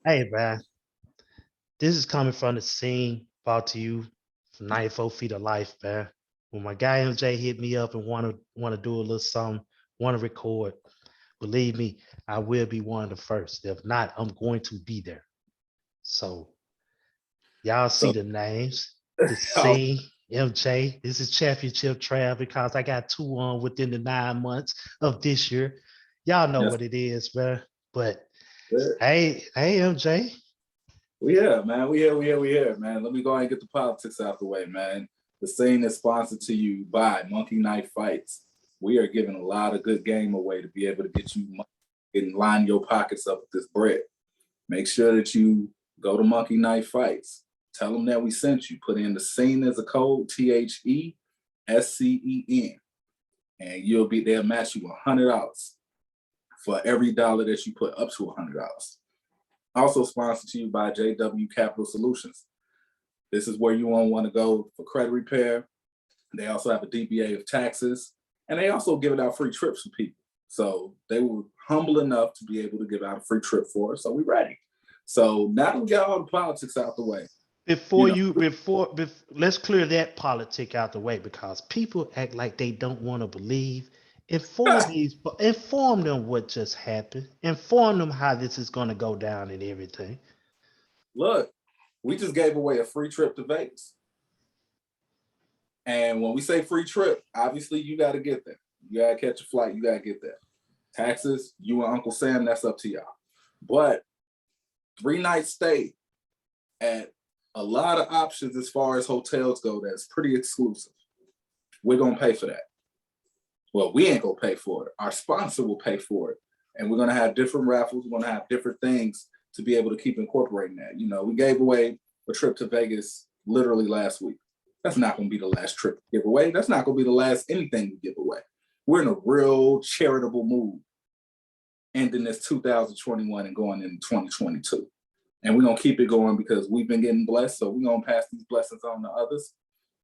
Hey, man, this is coming from the scene brought to you from 94 Feet of Life, man. When my guy MJ hit me up and want to do a little something, want to record, believe me, I will be one of the first. If not, I'm going to be there. So y'all see So, the names, the oh, scene, MJ. This is championship trail because I got two on within the 9 months of this year. Y'all know yes, what it is, man. But sir. hey, MJ. We here, man. We here, man. Let me go ahead and get the politics out the way, man. The scene is sponsored to you by Monkey Knife Fights. We are giving a lot of good game away to be able to get you money and line your pockets up with this bread. Make sure that you go to Monkey Knife Fights. Tell them that we sent you. Put in the scene as a code, THESCEN, and they'll match you $100 for every dollar that you put up to $100. Also sponsored to you by JW Capital Solutions. This is where you won't want to go for credit repair. They also have a DBA of taxes, and they also give out free trips for people. So they were humble enough to be able to give out a free trip for us. So we're ready. So now that we got all the politics out the way, you before know, you let's clear that politic out the way because people act like they don't want to believe. Inform them what just happened. Inform them how this is going to go down and everything. look, we just gave away a free trip to Vegas. And when we say free trip, obviously you got to get there. You got to catch a flight. You got to get there. Taxes, you and Uncle Sam, that's up to y'all. But 3 night stay at a lot of options as far as hotels go that's pretty exclusive. We're going to pay for that. Well, we ain't going to pay for it. Our sponsor will pay for it. And we're going to have different raffles. We're going to have different things to be able to keep incorporating that. You know, we gave away a trip to Vegas literally last week. That's not going to be the last trip we give away. That's not going to be the last anything we give away. We're in a real charitable mood ending this 2021 and going into 2022. And we're going to keep it going because we've been getting blessed. So we're going to pass these blessings on to others.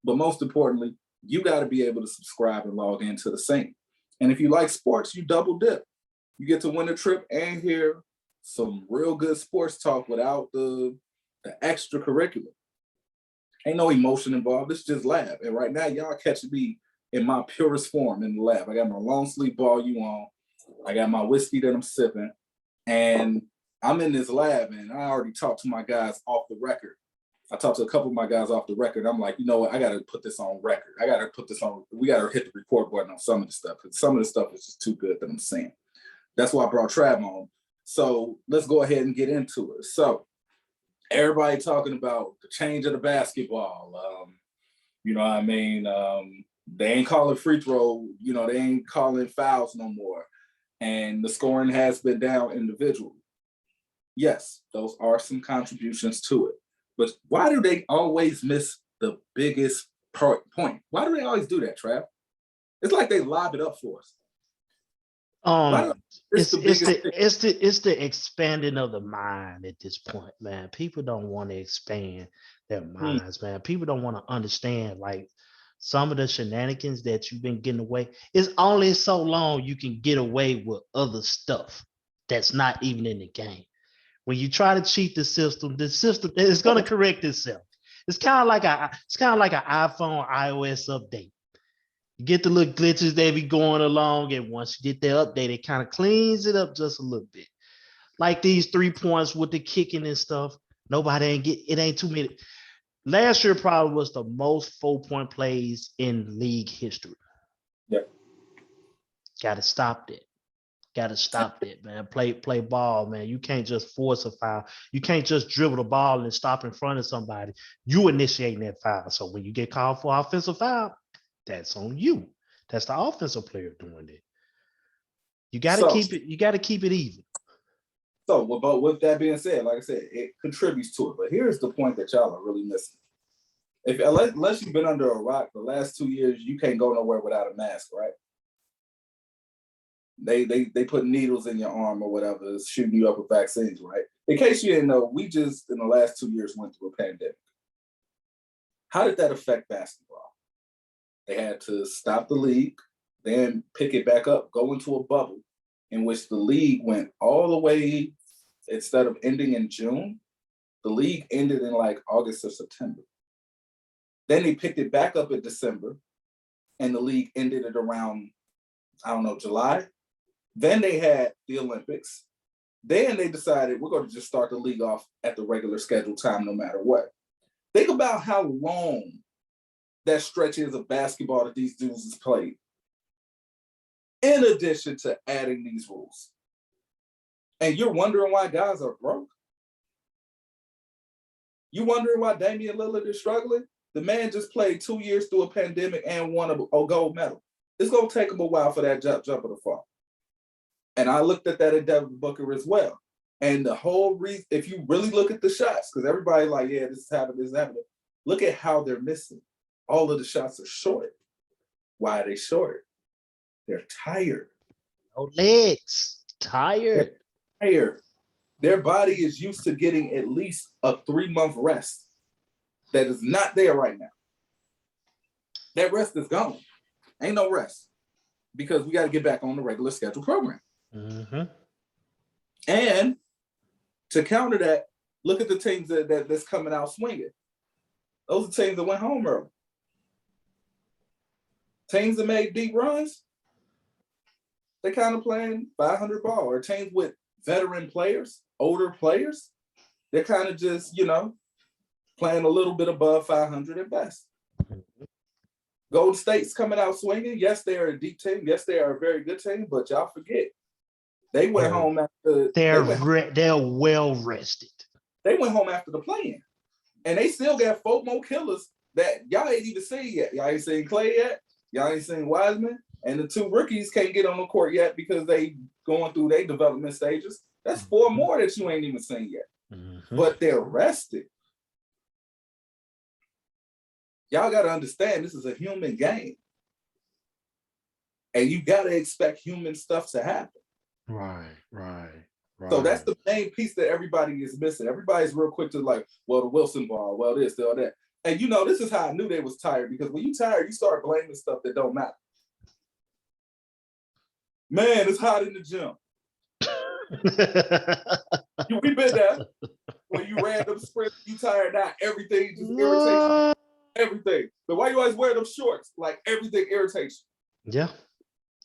But most importantly, you got to be able to subscribe and log into the same. And if you like sports, you double dip. You get to win a trip and hear some real good sports talk without the extracurricular. Ain't no emotion involved. It's just lab. And right now, y'all catching me in my purest form in the lab. I got my long sleeve ball you on. I got my whiskey that I'm sipping. And I'm in this lab and I already talked to my guys off the record. I talked to a couple of my guys off the record. I'm like, you know what? I got to put this on record. I got to put this on. We got to hit the record button on some of the stuff because some of the stuff is just too good that I'm saying. That's why I brought Trav on. So let's go ahead and get into it. So everybody talking about the change of the basketball. You know what I mean? They ain't calling free throw. You know, they ain't calling fouls no more. And the scoring has been down individually. Yes, those are some contributions to it. But why do they always miss the biggest point? Why do they always do that, Trav? It's like they lob it up for us. Why do Um, they miss the biggest thing? it's the expanding of the mind at this point, man. People don't want to expand their Hmm. minds, man. People don't want to understand like some of the shenanigans that you've been getting away. It's only so long you can get away with other stuff that's not even in the game. When you try to cheat the system is going to correct itself. It's kind of like an iPhone iOS update. You get the little glitches they be going along, and once you get their update, it kind of cleans it up just a little bit. Like these 3 points with the kicking and stuff. Nobody ain't get it. Ain't too many. Last year probably was the most 4 point plays in league history. Yeah. Got to stop that. Got to stop that, man. Play ball, man. You can't just force a foul. You can't just dribble the ball and stop in front of somebody. You initiating that foul. So when you get called for offensive foul, that's on you. That's the offensive player doing it. You got to So, keep it. You got to keep it even. but with that being said, like I said, it contributes to it. But here's the point that y'all are really missing. If unless you've been under a rock the last 2 years, you can't go nowhere without a mask, right? They put needles in your arm or whatever, shooting you up with vaccines, right? In case you didn't know, we just in the last 2 years went through a pandemic. How did that affect basketball? They had to stop the league, then pick it back up, go into a bubble in which the league went all the way instead of ending in June, the league ended in like August or September. Then they picked it back up in December, and the league ended it around, I don't know, July. Then they had the Olympics. Then they decided we're going to just start the league off at the regular scheduled time no matter what. Think about how long that stretch is of basketball that these dudes has played. In addition to adding these rules. And you're wondering why guys are broke? You wondering why Damian Lillard is struggling? The man just played 2 years through a pandemic and won a gold medal. It's going to take him a while for that jumper to fall. And I looked at that in Devin Booker as well. And the whole reason, if you really look at the shots, because everybody like, yeah, this is happening. Look at how they're missing. All of the shots are short. Why are they short? They're tired. No legs. Tired. They're tired. Their body is used to getting at least a 3-month rest. That is not there right now. That rest is gone. Ain't no rest. Because we got to get back on the regular schedule program. Mm-hmm. And to counter that, look at the teams that's coming out swinging. Those are teams that went home early. Teams that made deep runs, they kind of playing 500 ball. Or teams with veteran players, older players, they're kind of just, playing a little bit above 500 at best. Golden State's coming out swinging. Yes, they are a deep team. Yes, they are a very good team, but y'all forget. They went home after. They're well rested. They went home after the play-in. And they still got 4 more killers that y'all ain't even seen yet. Y'all ain't seen Clay yet. Y'all ain't seen Wiseman. And the 2 rookies can't get on the court yet because they going through their development stages. That's 4 more that you ain't even seen yet. Mm-hmm. But they're rested. Y'all got to understand this is a human game. And you got to expect human stuff to happen. Right. So that's the main piece that everybody is missing. Everybody's real quick to like, well, the Wilson ball, well, this, all that. And this is how I knew they was tired, because when you tired, you start blaming stuff that don't matter. Man, it's hot in the gym. We been there. When you ran them sprints, you tired now. Everything just irritates you. Everything. But why you always wear them shorts? Like everything irritates you. Yeah.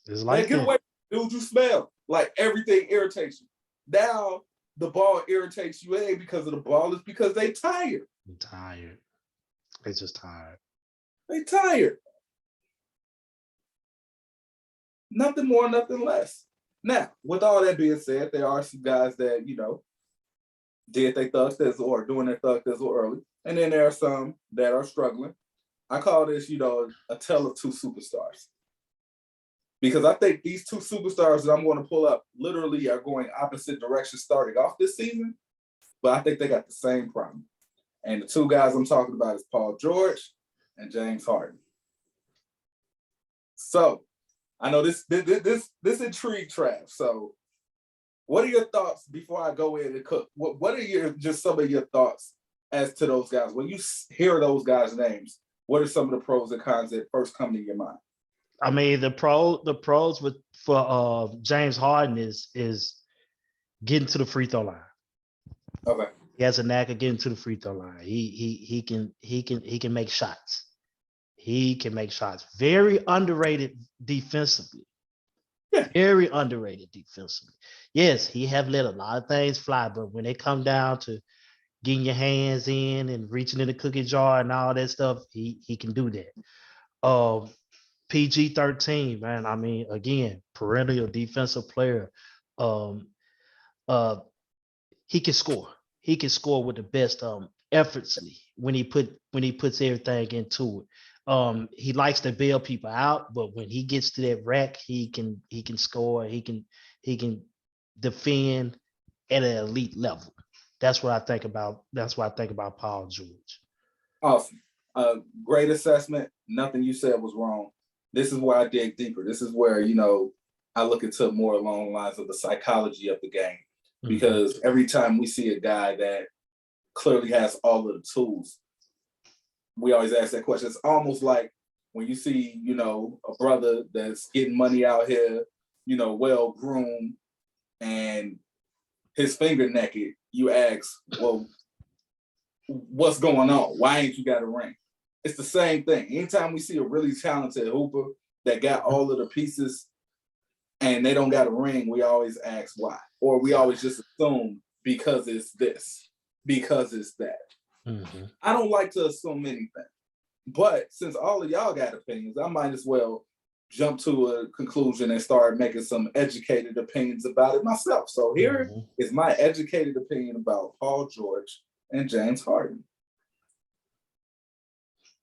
It's like get away, dude. You smell. Like everything irritates you. Now the ball irritates you. It ain't because of the ball, it's because they tired. They just tired. They tired. Nothing more, nothing less. Now, with all that being said, there are some guys that, did their thug thizzle or doing their thug thizzle early. And then there are some that are struggling. I call this, a tale of 2 superstars. Because I think these 2 superstars that I'm going to pull up literally are going opposite directions starting off this season. But I think they got the same problem. And the 2 guys I'm talking about is Paul George and James Harden. So, I know this intrigued Trav. So, what are your thoughts before I go in and cook? What are some of your thoughts as to those guys? When you hear those guys' names, what are some of the pros and cons that first come to your mind? I mean, the pros for James Harden is getting to the free throw line. Okay. He has a knack of getting to the free throw line. He can make shots. He can make shots. Very underrated defensively. Yeah. Very underrated defensively. Yes, he have let a lot of things fly, but when they come down to getting your hands in and reaching in the cookie jar and all that stuff, he can do that. PG-13, man. I mean, again, perennial defensive player. He can score. He can score with the best effortlessly when he puts everything into it. He likes to bail people out, but when he gets to that rack, he can score. He can defend at an elite level. That's what I think about. That's what I think about Paul George. Awesome. Great assessment. Nothing you said was wrong. This is where I dig deeper. This is where, I look into more along the lines of the psychology of the game. Because every time we see a guy that clearly has all of the tools, we always ask that question. It's almost like when you see, a brother that's getting money out here, well-groomed, and his finger naked, you ask, well, what's going on? Why ain't you got a ring? It's the same thing. Anytime we see a really talented hooper that got all of the pieces and they don't got a ring, we always ask why. Or we always just assume because it's this, because it's that. Mm-hmm. I don't like to assume anything. But since all of y'all got opinions, I might as well jump to a conclusion and start making some educated opinions about it myself. So here is my educated opinion about Paul George and James Harden.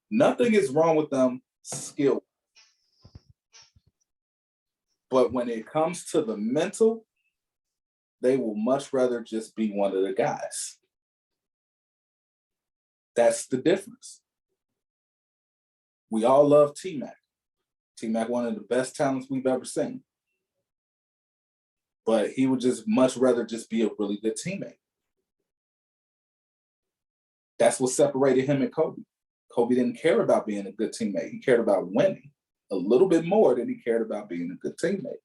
Nothing is wrong with them skill. But when it comes to the mental, they will much rather just be one of the guys. That's the difference. We all love T-Mac. T-Mac, one of the best talents we've ever seen. But he would just much rather just be a really good teammate. That's what separated him and Kobe. Kobe didn't care about being a good teammate. He cared about winning a little bit more than he cared about being a good teammate.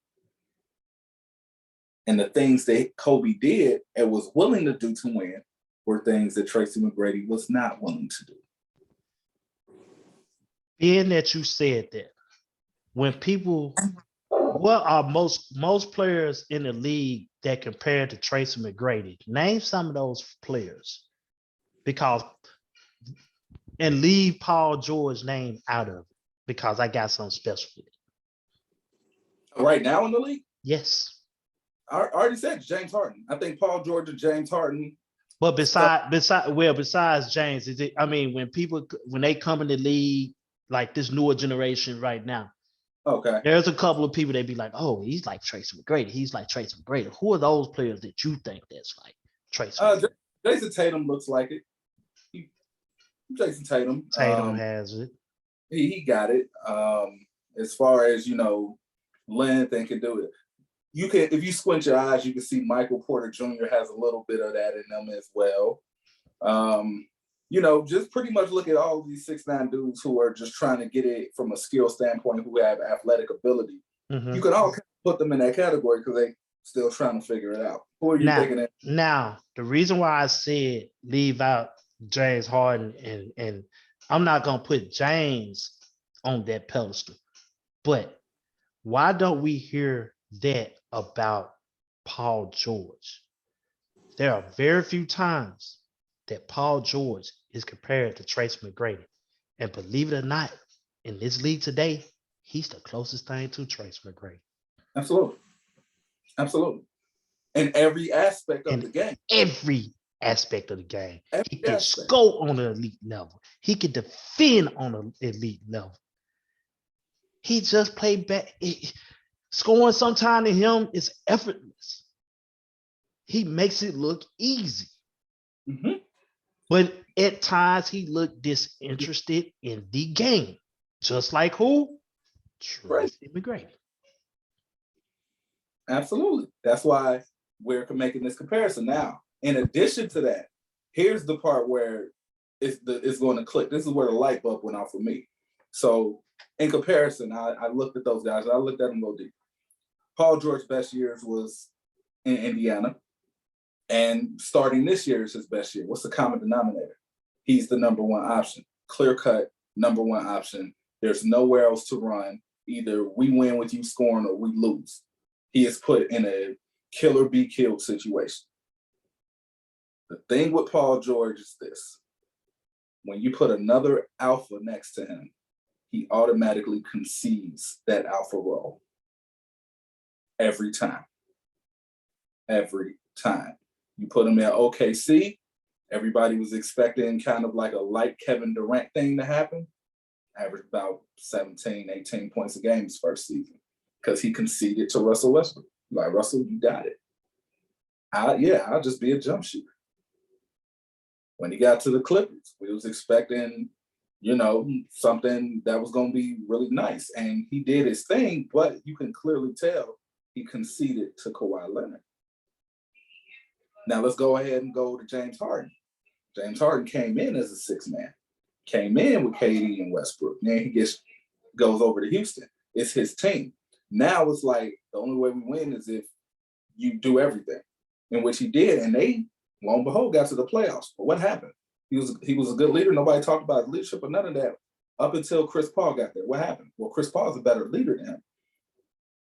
And the things that Kobe did and was willing to do to win were things that Tracy McGrady was not willing to do. Being that you said that, when people, what are most players in the league that compare to Tracy McGrady? Name some of those players, and leave Paul George's name out of it, because I got something special for it. Right now in the league? Yes. I already said James Harden. I think Paul George and James Harden. But besides James, is it? I mean, when they come in the league, like this newer generation right now, okay, there's a couple of people that be like, "Oh, he's like Tracy McGrady. He's like Tracy McGrady." Who are those players that you think that's like Tracy McGrady? Jason Tatum looks like it. Jason Tatum. Tatum has it. He got it. As far as length and can do it. You can, if you squint your eyes, you can see Michael Porter Jr. has a little bit of that in them as well. Just pretty much look at all of these 6'9" dudes who are just trying to get it from a skill standpoint, who have athletic ability. Mm-hmm. You can all put them in that category because they still trying to figure it out. Who are you thinking of? Now, the reason why I said leave out James Harden, and I'm not going to put James on that pedestal, but why don't we hear that about Paul George? There are very few times that Paul George is compared to Tracy McGrady. And believe it or not, in this league today, he's the closest thing to Tracy McGrady. Absolutely. Absolutely. In every aspect of the game. Every aspect of the game. He can score on an elite level. He can defend on an elite level. He just played back. Scoring sometime to him is effortless. He makes it look easy. Mm-hmm. But at times he looked disinterested in the game. Just like who? Tracy McGrady. Absolutely. That's why we're making this comparison. Now, in addition to that, here's the part where it's going to click. This is where the light bulb went off for me. So in comparison, I looked at those guys. I looked at them go deep. Paul George's best years was in Indiana. And starting this year is his best year. What's the common denominator? He's the number one option. Clear-cut, number one option. There's nowhere else to run. Either we win with you scoring or we lose. He is put in a kill or be killed situation. The thing with Paul George is this. When you put another alpha next to him, he automatically concedes that alpha role. Every time. Every time. You put him at OKC, everybody was expecting kind of like a light Kevin Durant thing to happen. Averaged about 17, 18 points a game his first season because he conceded to Russell Westbrook. Like, Russell, you got it. I'll just be a jump shooter. When he got to the Clippers, we was expecting, something that was going to be really nice. And he did his thing, but you can clearly tell he conceded to Kawhi Leonard. Now let's go ahead and go to James Harden. James Harden came in as a 6-man. Came in with KD and Westbrook. Then he goes over to Houston. It's his team. Now it's like the only way we win is if you do everything. in which he did, and they, lo and behold, got to the playoffs. But what happened? He was a good leader. Nobody talked about his leadership or none of that up until Chris Paul got there. What happened? Well, Chris Paul is a better leader than him.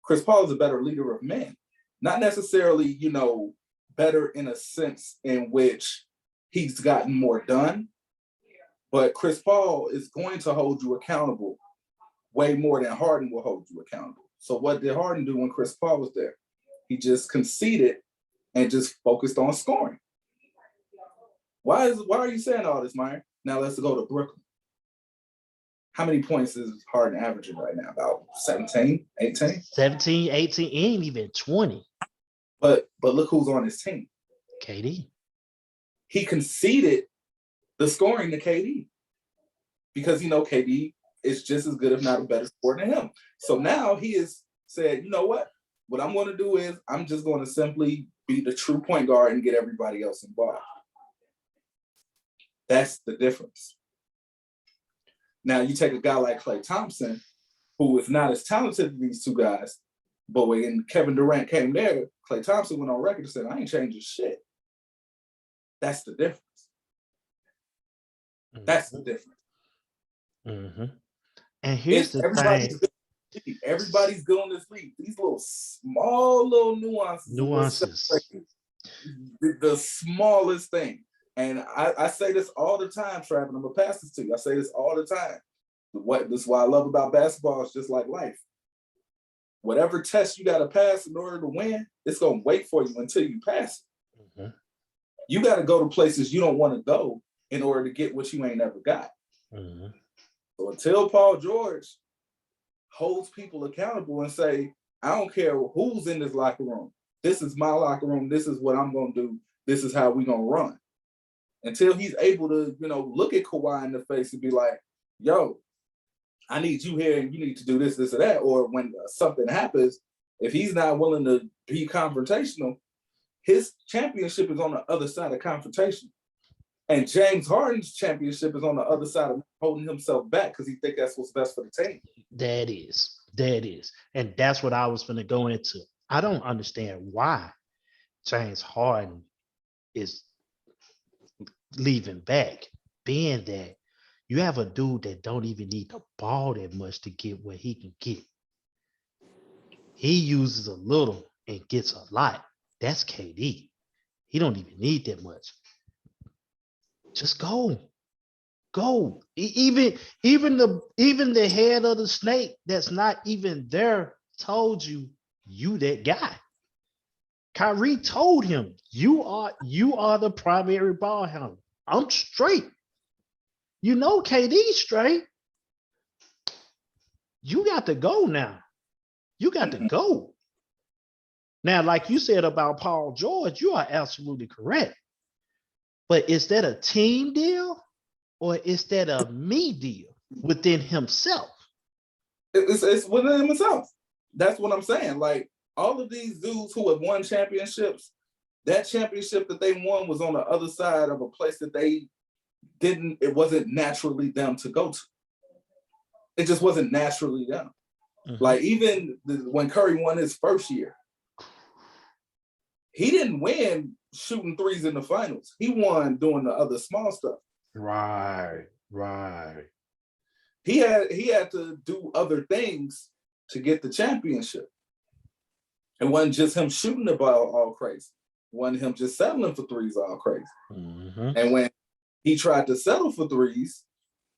Chris Paul is a better leader of men. Not necessarily, better in a sense in which he's gotten more done, but Chris Paul is going to hold you accountable way more than Harden will hold you accountable. So what did Harden do when Chris Paul was there? He just conceded and just focused on scoring. Why are you saying all this, Meyer? Now let's go to Brooklyn. How many points is Harden averaging right now? About 17, 18? 17, 18, ain't even 20. But look who's on his team. KD. He conceded the scoring to KD because, KD is just as good, if not a better scorer than him. So now he has said, you know what? What I'm going to do is I'm just going to simply be the true point guard and get everybody else involved. That's the difference. Now you take a guy like Klay Thompson, who is not as talented as these two guys, but when Kevin Durant came there, Klay Thompson went on record and said, I ain't changing shit. That's the difference. Mm-hmm. That's the difference. Mm-hmm. And here's the thing. Everybody's good on this league. These small little nuances. The smallest thing. And I say this all the time, Trav, and I'm going to pass this to you. I say this all the time. This is what I love about basketball. It's just like life. Whatever test you got to pass in order to win, it's going to wait for you until you pass it. Mm-hmm. You got to go to places you don't want to go in order to get what you ain't never got. Mm-hmm. So until Paul George holds people accountable and say, I don't care who's in this locker room. This is my locker room. This is what I'm going to do. This is how we're going to run. Until he's able to, look at Kawhi in the face and be like, yo, I need you here and you need to do this, this, or that. Or when something happens, if he's not willing to be confrontational, his championship is on the other side of confrontation. And James Harden's championship is on the other side of holding himself back because he thinks that's what's best for the team. That is. And that's what I was going to go into. I don't understand why James Harden is leaving back, being that you have a dude that don't even need the ball that much to get what he can get. He uses a little and gets a lot. That's KD. He don't even need that much. Just go. Even the head of the snake that's not even there told you that guy. Kyrie told him, you are the primary ball handler. I'm straight. KD's straight. You got to go now. You got to go. Now, like you said about Paul George, you are absolutely correct. But is that a team deal or is that a me deal within himself? It's within himself. That's what I'm saying. Like, all of these dudes who have won championships, that championship that they won was on the other side of a place that it wasn't naturally them to go to. It just wasn't naturally them. Mm-hmm. Like, even when Curry won his first year, he didn't win shooting threes in the finals. He won doing the other small stuff. Right. He had to do other things to get the championship. It wasn't just him shooting the ball all crazy. It wasn't him just settling for threes all crazy. Mm-hmm. And when he tried to settle for threes,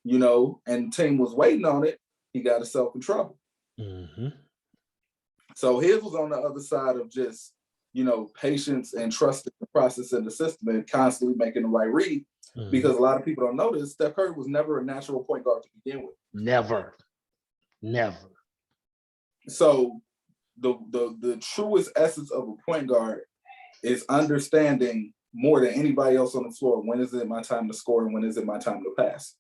and the team was waiting on it, he got himself in trouble. Mm-hmm. So his was on the other side of just, patience and trusting the process and the system and constantly making the right read. Mm-hmm. Because a lot of people don't know this, Steph Curry was never a natural point guard to begin with. Never. So the truest essence of a point guard is understanding more than anybody else on the floor, when is it my time to score and when is it my time to pass?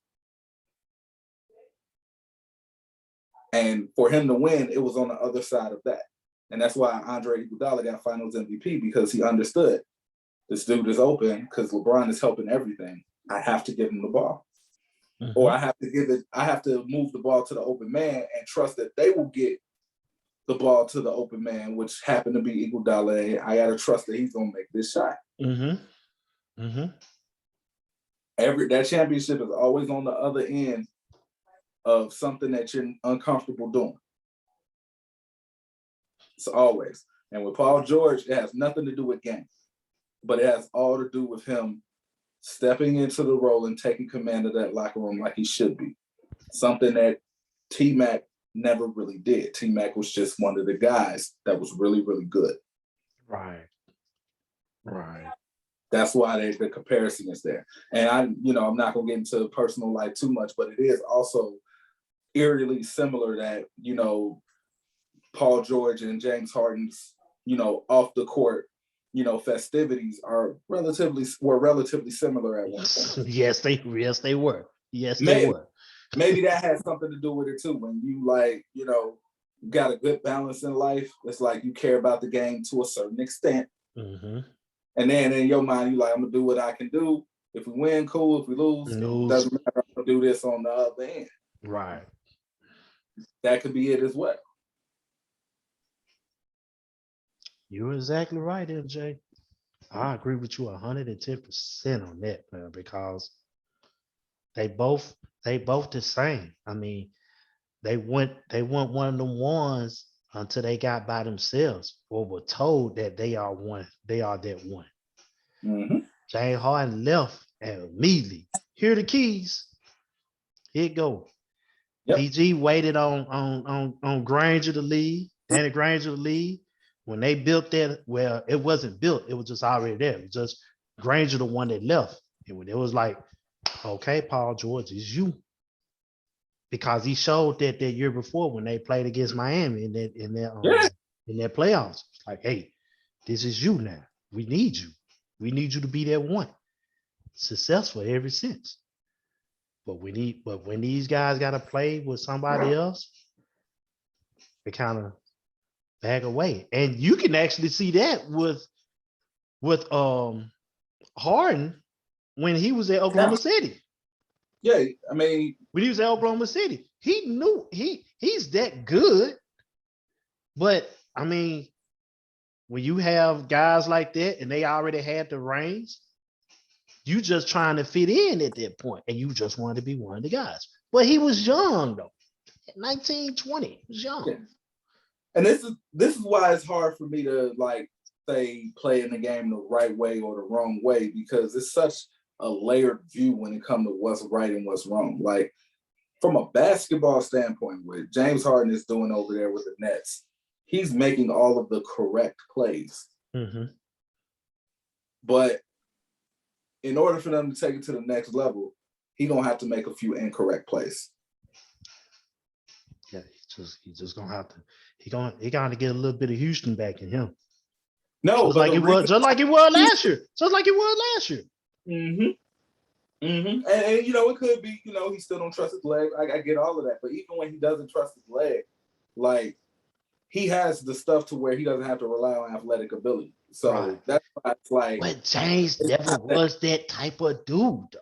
And for him to win, it was on the other side of that. And that's why Andre Iguodala got Finals MVP, because he understood this dude is open because LeBron is helping everything. I have to give him the ball. Mm-hmm. Or I have to move the ball to the open man and trust that they will get the ball to the open man, which happened to be Iguodala. I gotta trust that he's gonna make this shot. Mm-hmm. Mm-hmm. That championship is always on the other end of something that you're uncomfortable doing. It's always. And with Paul George, it has nothing to do with game, but it has all to do with him stepping into the role and taking command of that locker room like he should be. Something that T-Mac never really did. T-Mac was just one of the guys that was really, really good. Right. Right. That's why the comparison is there. And I'm not gonna get into personal life too much, but it is also eerily similar that, Paul George and James Harden's, off the court, festivities were relatively similar at one point. Yes, they were. Yes, they maybe, were. Maybe that has something to do with it too. When you got a good balance in life, it's like you care about the game to a certain extent. Mm-hmm. And then in your mind, you're like, I'm gonna do what I can do. If we win, cool. If we lose, doesn't matter. I'm gonna do this on the other end. Right. That could be it as well. You're exactly right, MJ. I agree with you 110% on that, man, because they both the same. I mean, they weren't one of them ones until they got by themselves or were told that they are one. They are that one. Mm-hmm. James Harden left and immediately, here are the keys. Here it go. Yep. PG waited on Granger to leave, Danny Granger to leave. When they built that, well, it wasn't built, it was just already there. It was just Granger, the one that left. And when it was like, okay, Paul George, it's you. Because he showed that year before when they played against Miami in their playoffs. It's like, hey, this is you now. We need you. We need you to be that one. Successful ever since. But when these guys got to play with somebody else, they kind of back away. And you can actually see that with Harden when he was at Oklahoma City. Yeah, I mean, when he was at Oklahoma City, he knew he's that good. But I mean, when you have guys like that and they already had the reins, you just trying to fit in at that point, and you just wanted to be one of the guys. But he was young though, 19, 20, he was young. Yeah. And this is why it's hard for me to say playing the game the right way or the wrong way, because it's such a layered view when it comes to what's right and what's wrong. Like from a basketball standpoint, what James Harden is doing over there with the Nets, he's making all of the correct plays. Mm-hmm. But in order for them to take it to the next level, he's gonna have to make a few incorrect plays. Yeah, he just gonna have to. He gonna get a little bit of Houston back in him. No, just like it was last year. Just like it was last year. Mm-hmm. Mm-hmm. And it could be, he still don't trust his leg. I get all of that. But even when he doesn't trust his leg, he has the stuff to where he doesn't have to rely on athletic ability. So that's why it's like. But James never was that type of dude, though.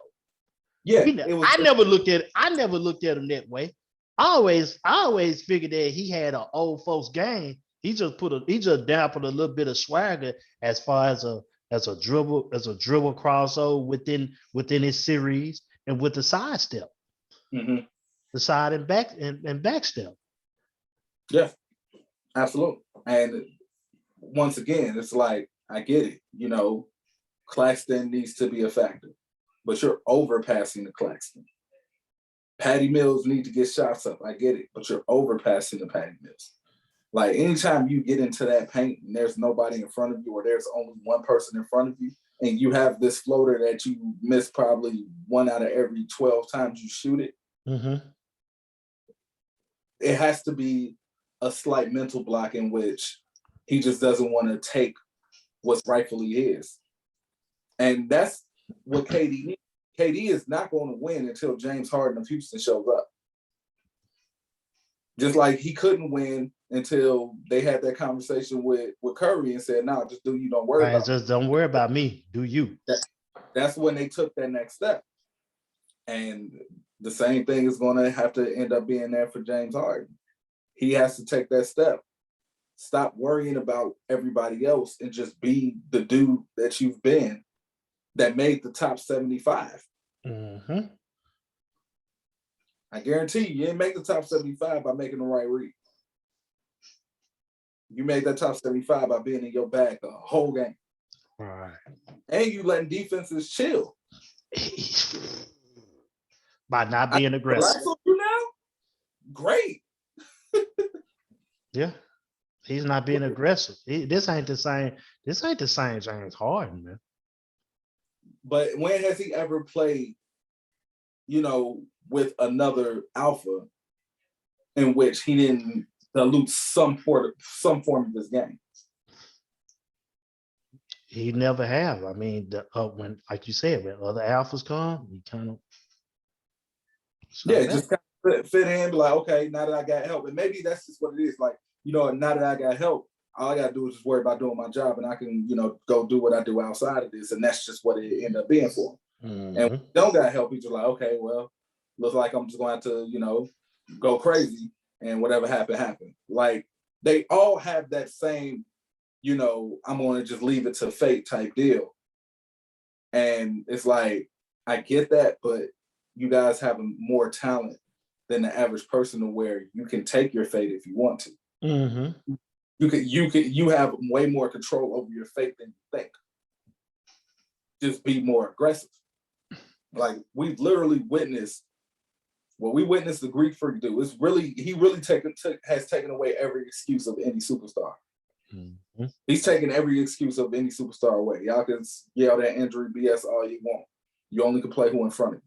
Yeah, I never looked at him that way. I always figured that he had an old folks game. He just dampened a little bit of swagger as far as a dribble crossover within his series and with the side step, the side and back step. Yeah, absolutely. And once again, it's like I get it. Claxton needs to be a factor, but you're overpassing the Claxton. Patty Mills need to get shots up. I get it, but you're overpassing the Patty Mills. Like anytime you get into that paint and there's nobody in front of you, or there's only one person in front of you, and you have this floater that you miss probably 1 out of every 12 times you shoot it, it has to be a slight mental block in which he just doesn't want to take what's rightfully his. And that's what KD needs. KD is not going to win until James Harden of Houston shows up. Just like he couldn't win until they had that conversation with Curry and said, "No, just do you. Don't worry about just me. Don't worry about me. Do you?" That's when they took that next step. And the same thing is going to have to end up being there for James Harden. He has to take that step. Stop worrying about everybody else and just be the dude that you've been that made the top 75. Mm-hmm. I guarantee you didn't make the top 75 by making the right read. You made that top 75 by being in your bag the whole game. Right. And you letting defenses chill. By not being aggressive. Relax on you now? Great. Yeah. He's not being aggressive. This ain't the same. This ain't the same James Harden, man. But when has he ever played, with another alpha in which he didn't dilute some form of his game? He never have. I mean, when, like you said, when other alphas come, he kind of just kind of fit in, be like, okay, now that I got help, and maybe that's just what it is. Like, now that I got help, all I gotta do is just worry about doing my job, and I can, go do what I do outside of this, and that's just what it ended up being for him. Mm-hmm. And when you don't got help, he's just like, okay, well, looks like I'm just going to, go crazy, and whatever happened. Like, they all have that same, I'm going to just leave it to fate type deal. And it's like, I get that, but you guys have more talent than the average person to where you can take your fate if you want to. Mm-hmm. You have way more control over your fate than you think. Just be more aggressive. Like, we've literally witnessed what we witnessed the Greek Freak do. He really has taken away every excuse of any superstar. Mm-hmm. He's taken every excuse of any superstar away. Y'all can yell that injury BS all you want. You only can play who in front of you.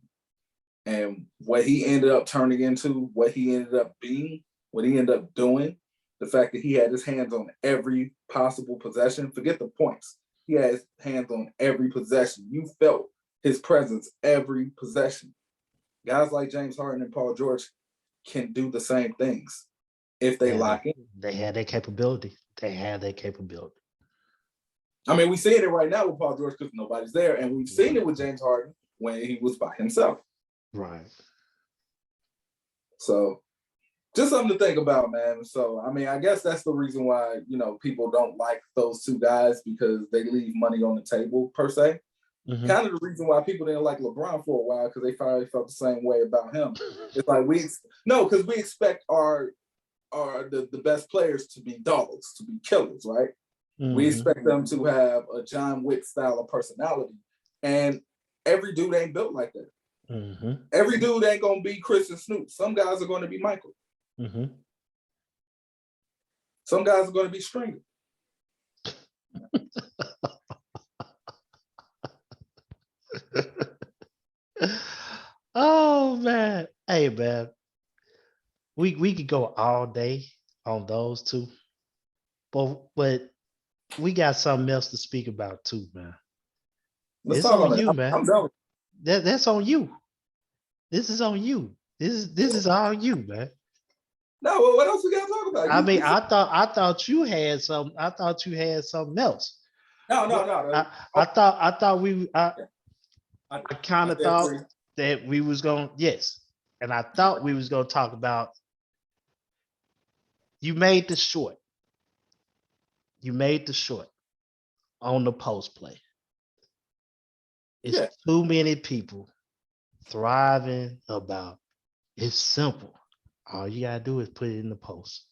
And what he ended up turning into, what he ended up being, what he ended up doing, the fact that he had his hands on every possible possession, forget the points. He had his hands on every possession. You felt his presence every possession. Guys like James Harden and Paul George can do the same things if they lock in. They had that capability. I mean, we seeing it right now with Paul George because nobody's there, and we've seen it with James Harden when he was by himself. Right. So, just something to think about, man. So, I mean, I guess that's the reason why, people don't like those two guys, because they leave money on the table, per se. Mm-hmm. Kind of the reason why people didn't like LeBron for a while, because they finally felt the same way about him. It's like because we expect the best players to be dogs, to be killers, right? Mm-hmm. We expect them to have a John Wick style of personality, and every dude ain't built like that. Mm-hmm. Every dude ain't gonna be Chris and Snoop. Some guys are going to be Michael. Mm-hmm. Some guys are going to be Stringer. Oh man, hey man, we could go all day on those two, but we got something else to speak about too, man. It's on you, man. I'm done. That's on you. This is on you. This is all you, man. No, well, what else we got to talk about? I mean, I thought you had some. I thought you had something else. No. I thought we. I kind of thought that we was going. Yes, and I thought we was going to talk about. You made the short. On the post play. It's too many people thriving about. It's simple. All you gotta do is put it in the post.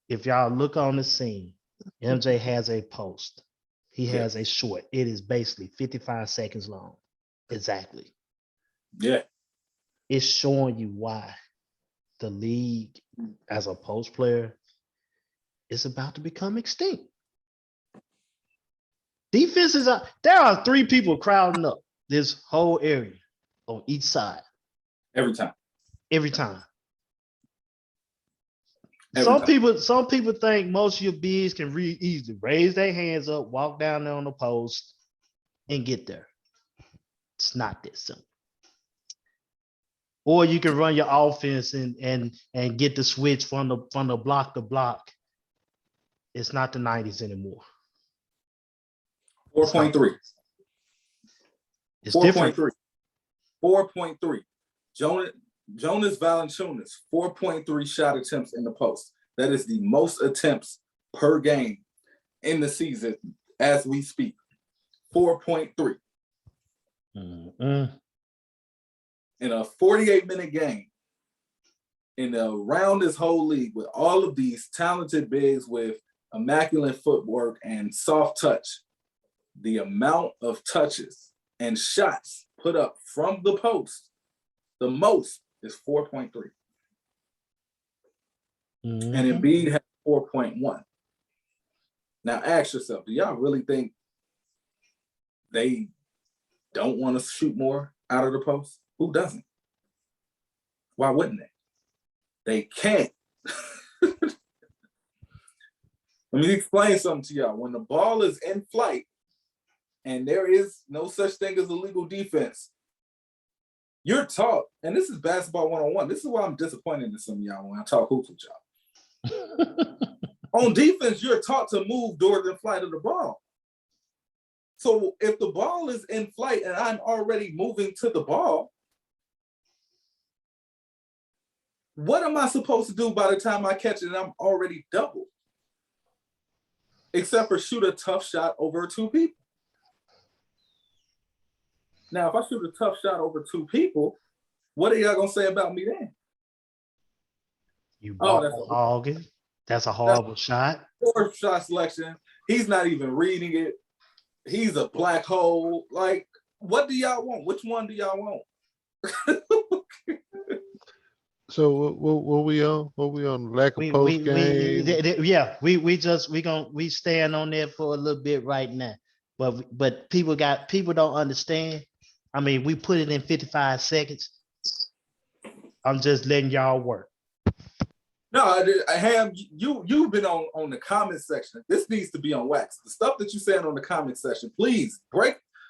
If y'all look on the scene, MJ has a post. He has a short. It is basically 55 seconds long. Exactly. Yeah. It's showing you why the league as a post player is about to become extinct. Defenses are, there are 3 people crowding up this whole area on each side. Every time. Some people think most of your bigs can easily raise their hands up, walk down there on the post, and get there. It's not that simple. Or you can run your offense and get the switch from the block to block. It's not the 90s anymore. 4.3. It's different. 4.3. Jonas Valanciunas, 4.3 shot attempts in the post. That is the most attempts per game in the season as we speak. 4.3. Mm-mm. In a 48-minute game, around this whole league with all of these talented bigs with immaculate footwork and soft touch, the amount of touches and shots put up from the post, the most is 4.3. And Mm-hmm. Embiid has 4.1. Now ask yourself, do y'all really think they don't want to shoot more out of the post? Who doesn't? Why wouldn't they? They can't. Let me explain something to y'all. When the ball is in flight and there is no such thing as illegal defense, you're taught, and this is basketball 101. This is why I'm disappointed in some of y'all when I talk hoops with y'all. On defense, you're taught to move during the flight of the ball. So if the ball is in flight and I'm already moving to the ball, what am I supposed to do by the time I catch it and I'm already doubled? Except for shoot a tough shot over two people. Now, if I shoot a tough shot over two people, what are y'all going to say about me then? You ball hogging. That's a horrible shot. Poor shot selection. He's not even reading it. He's a black hole. Like, what do y'all want? Which one do y'all want? So what we on? What we on? Lack of post game. We stand on there for a little bit right now. But people don't understand. I mean, we put it in 55 seconds. I'm just letting y'all work. No, Ham, you've been on the comment section. This needs to be on wax. The stuff that you saying on the comment section, please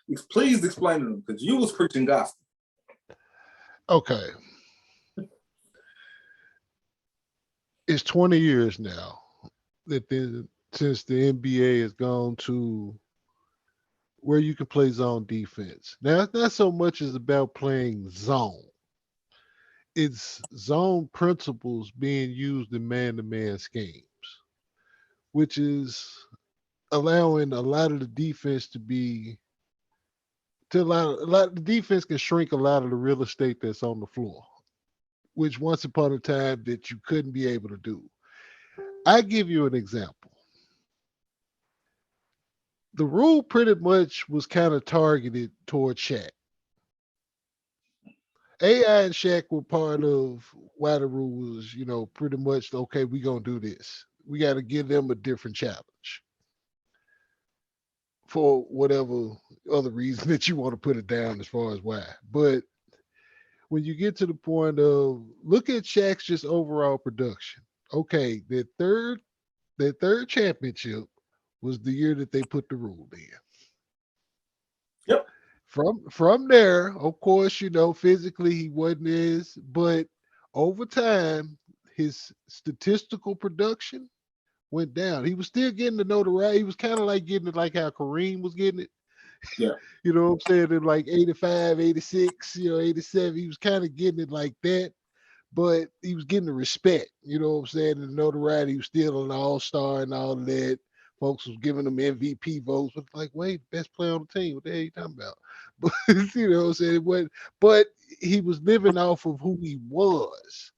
explain to them because you was preaching gospel. Okay. It's 20 years now since the NBA has gone to where you can play zone defense. Now, it's not so much as about playing zone. It's zone principles being used in man-to-man schemes, which is allowing a lot of the defense the defense can shrink a lot of the real estate that's on the floor, which once upon a time that you couldn't be able to do. I give you an example. The rule pretty much was kind of targeted toward Shaq. AI and Shaq were part of why the rule was, pretty much, okay, we're going to do this. We got to give them a different challenge for whatever other reason that you want to put it down as far as why. But when you get to the point of look at Shaq's just overall production. Okay, their third championship was the year that they put the rule in. Yep. From there, of course, physically he wasn't as, but over time, his statistical production went down. He was still getting the notoriety. He was kind of like getting it like how Kareem was getting it. Yeah. You know what I'm saying? In like 85, 86, 87, he was kind of getting it like that. But he was getting the respect, you know what I'm saying? And the notoriety, he was still an all-star and all of that. Folks was giving him MVP votes, but like, wait, best player on the team. What the hell are you talking about? But you know what I'm saying? But he was living off of who he was.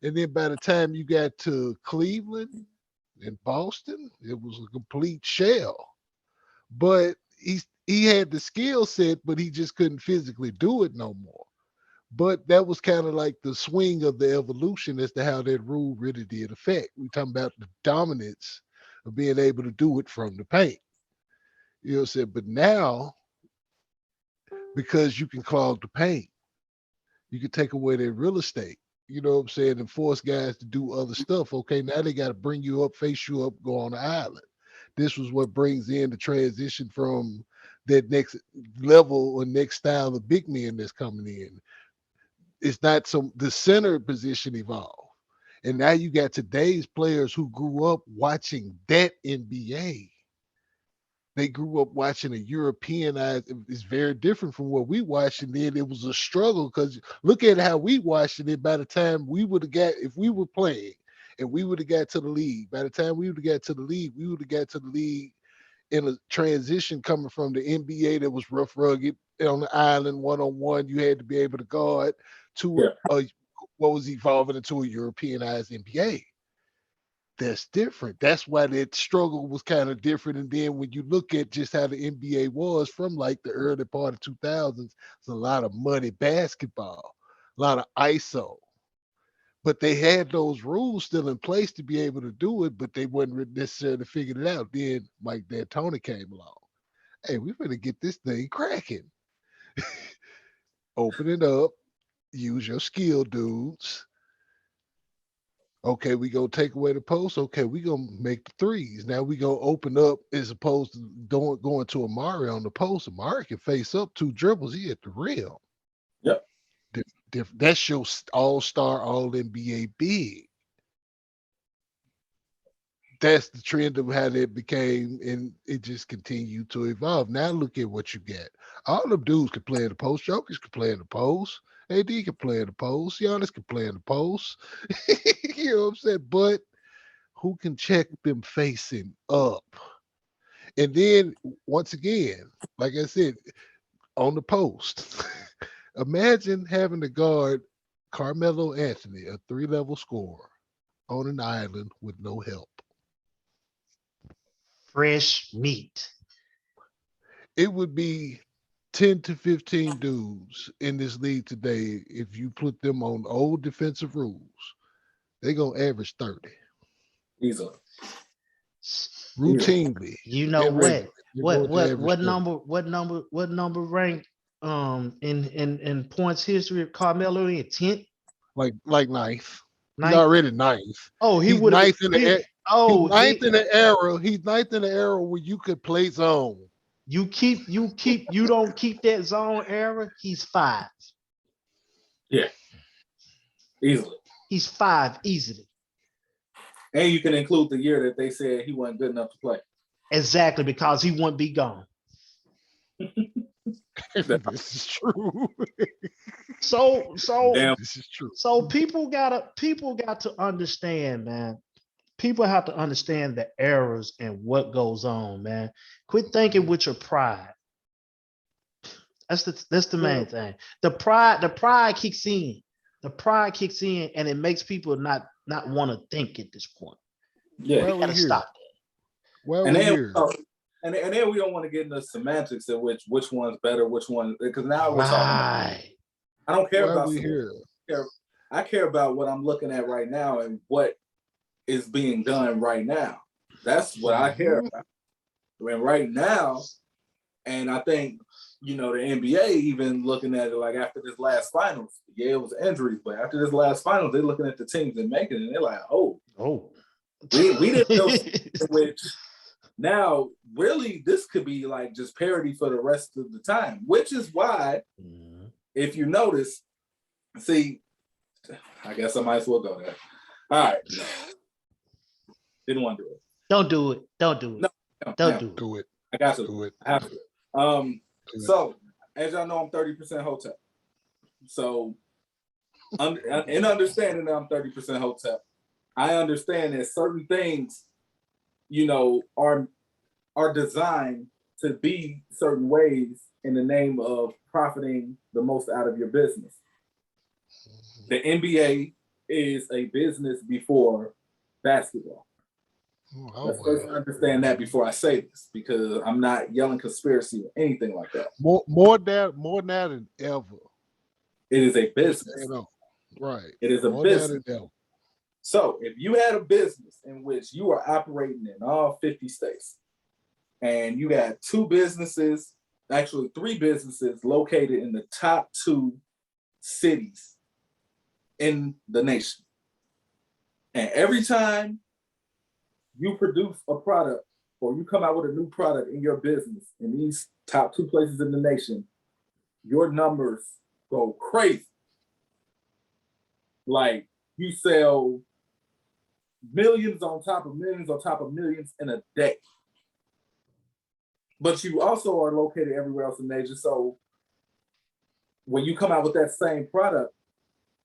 And then by the time you got to Cleveland and Boston, it was a complete shell. But he had the skill set, but he just couldn't physically do it no more. But that was kind of like the swing of the evolution as to how that rule really did affect. We're talking about the dominance of being able to do it from the paint. You know what I'm saying? But now, because you can clog the paint, you can take away their real estate. You know what I'm saying? And force guys to do other stuff. Okay, now they got to bring you up, face you up, go on the island. This was what brings in the transition from that next level or next style of big men that's coming in. It's not the center position evolved. And now you got today's players who grew up watching that NBA. They grew up watching a Europeanized. It's very different from what we watched. And then it was a struggle because look at how we watched it. By the time we would have got, if we were playing and we would have got to the league. By the time we would have got to the league, we would have got to the league in a transition coming from the NBA that was rough, rugged on the island, one-on-one. You had to be able to guard to Yeah. what was evolving into a Europeanized NBA. That's different. That's why that struggle was kind of different. And then when you look at just how the NBA was from like the early part of 2000s, it's a lot of money basketball, a lot of ISO. But they had those rules still in place to be able to do it, but they wasn't necessarily figured it out. Then Mike D'Antoni came along. Hey, we better get this thing cracking. Open it up, use your skill dudes. Okay, we gonna take away the post. Okay, we gonna make the threes. Now we gonna open up as opposed to going to Amari on the post. Amari can face up 2 dribbles. He at the rim. Yep. That's your all-star, all-NBA big. That's the trend of how that became, and it just continued to evolve. Now look at what you get. All them dudes can play in the post. Jokers can play in the post. AD can play in the post. Giannis can play in the post. You know what I'm saying? But who can check them facing up? And then once again, like I said, on the post, imagine having to guard Carmelo Anthony, a 3-level scorer, on an island with no help. Fresh meat. It would be 10 to 15 dudes in this league today. If you put them on old defensive rules, they're going to average 30 Easily. routinely. You know and what? regularly. They're going to average 30. What number ranked in points history of Carmelo in 10th? Like ninth. He's Ninth? already ninth. Oh, he He's would have. ninth in the he's Oh, ninth in the era. He's ninth in the era where you could play zone. you don't keep that zone era. He's 5. Yeah. Easily. He's 5 easily. And you can include the year that they said he wasn't good enough to play. Exactly, because he wouldn't be gone. This is true. So Damn. This is true. so people got to understand, man. People have to understand the errors and what goes on, man. Quit thinking with your pride. That's the main thing. The pride kicks in. The pride kicks in, and it makes people not want to think at this point. Yeah. You gotta stop that. Well, And we're then, here. and then we don't want to get into semantics of which one's better, which one, because now we're talking about, Right. I don't care Well, about we're here. I care about what I'm looking at right now and what is being done right now. That's what I care about. And right now, and I think, the NBA even looking at it like after this last finals, yeah, it was injuries, but after this last finals, they're looking at the teams and making it, and they're like, oh, we didn't know which now really this could be like just parity for the rest of the time, which is why, if you notice, see, I guess I might as well go there. All right. Didn't want to do it. Don't do it. Don't do it. No, Don't do it. I got to. Do it. I have to. So, as y'all know, I'm 30% hotel. So, in understanding that I'm 30% hotel, I understand that certain things, are designed to be certain ways in the name of profiting the most out of your business. The NBA is a business before basketball. Let's first understand that before I say this, because I'm not yelling conspiracy or anything like that. More now than ever. It is a business. Right. It is a business. So if you had a business in which you are operating in all 50 states, and you got 2 businesses, actually 3 businesses located in the top 2 cities in the nation, and every time you produce a product or you come out with a new product in your business in these top 2 places in the nation, your numbers go crazy. Like, you sell millions on top of millions on top of millions in a day. But you also are located everywhere else in Asia. So when you come out with that same product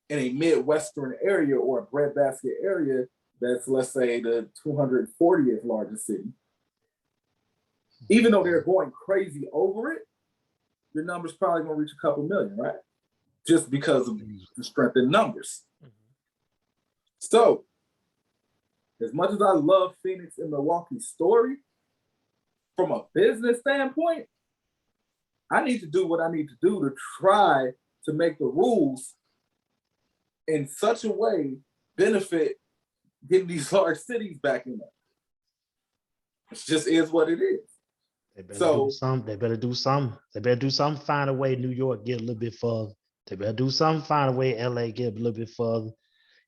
in a Midwestern area or a breadbasket area, that's, let's say, the 240th largest city, even though they're going crazy over it, your number's probably going to reach a couple million, right? Just because of the strength in numbers. So, as much as I love Phoenix and Milwaukee's story, from a business standpoint, I need to do what I need to do to try to make the rules in such a way benefit getting these large cities back in there. It just is what it is. They better do something. They better do something. They better do something. Find a way New York get a little bit further. They better do something. Find a way LA get a little bit further.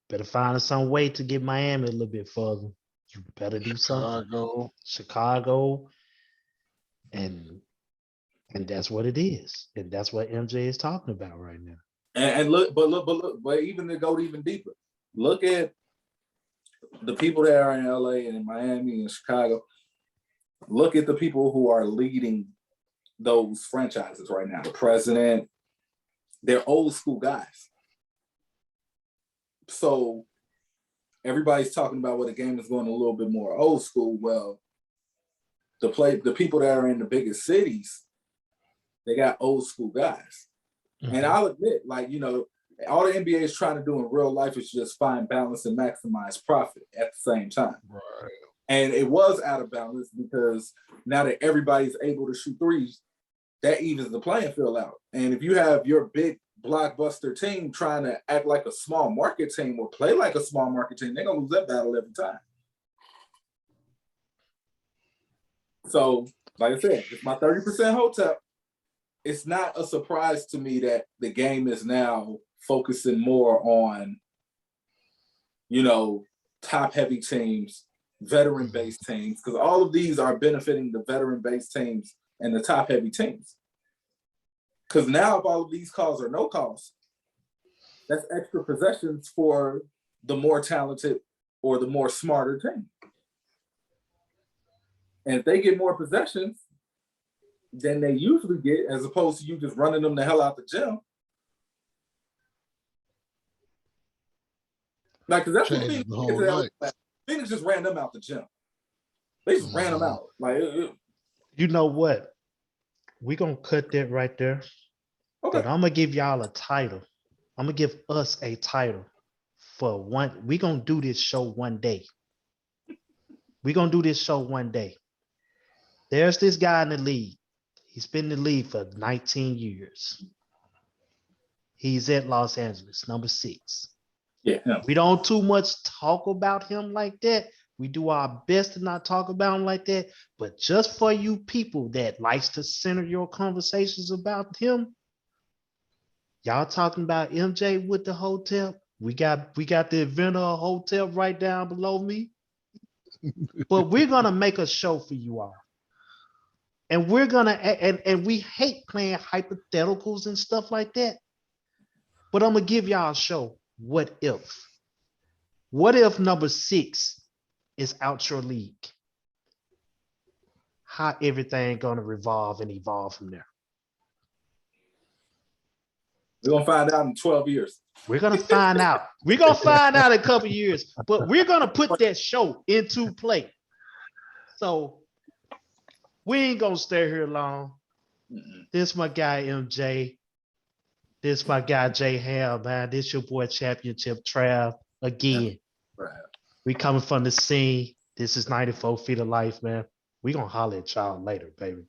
Better find some way to get Miami a little bit further. You better do something. Chicago. And that's what it is. And that's what MJ is talking about right now. And look, but even to go even deeper, look at the people that are in LA and in Miami and Chicago. Look at the people who are leading those franchises right now. The president, they're old school guys. So everybody's talking about what the game is going a little bit more old school. Well, the people that are in the biggest cities, they got old school guys. Mm-hmm. And I'll admit, like, you know, all the NBA is trying to do in real life is just find balance and maximize profit at the same time. Right. And it was out of balance because now that everybody's able to shoot threes, that evens the playing field out. And if you have your big blockbuster team trying to act like a small market team or play like a small market team, they're going to lose that battle every time. So, like I said, it's my 30% hotel. It's not a surprise to me that the game is now focusing more on, you know, top-heavy teams, veteran-based teams, because all of these are benefiting the veteran-based teams and the top-heavy teams. Because now if all of these calls are no calls, that's extra possessions for the more talented or the more smarter team. And if they get more possessions than they usually get, as opposed to you just running them the hell out the gym. Like, because that's what Phoenix just ran them out the gym. They just ran them out. Like, you know what? We're going to cut that right there. Okay. But I'm going to give y'all a title. I'm going to give us a title for one. We're going to do this show one day. We're going to do this show one day. There's this guy in the league. He's been in the league for 19 years. He's at Los Angeles, number 6. Yeah. We don't too much talk about him like that. We do our best to not talk about him like that. But just for you people that likes to center your conversations about him, y'all talking about MJ with the hotel. We got the inventor of hotel right down below me. But we're gonna make a show for you all. And we're gonna and we hate playing hypotheticals and stuff like that. But I'm gonna give y'all a show. What if? What if number 6 is out your league? How everything gonna revolve and evolve from there? We're gonna find out in 12 years. We're gonna find out. We're gonna find out in a couple years, but we're gonna put that show into play. So we ain't gonna stay here long. This my guy MJ. This my guy J Ham, man. This your boy Championship Trav again. Right. We coming from the scene. This is 94 Feet of Life, man. We gonna holler at y'all later, baby.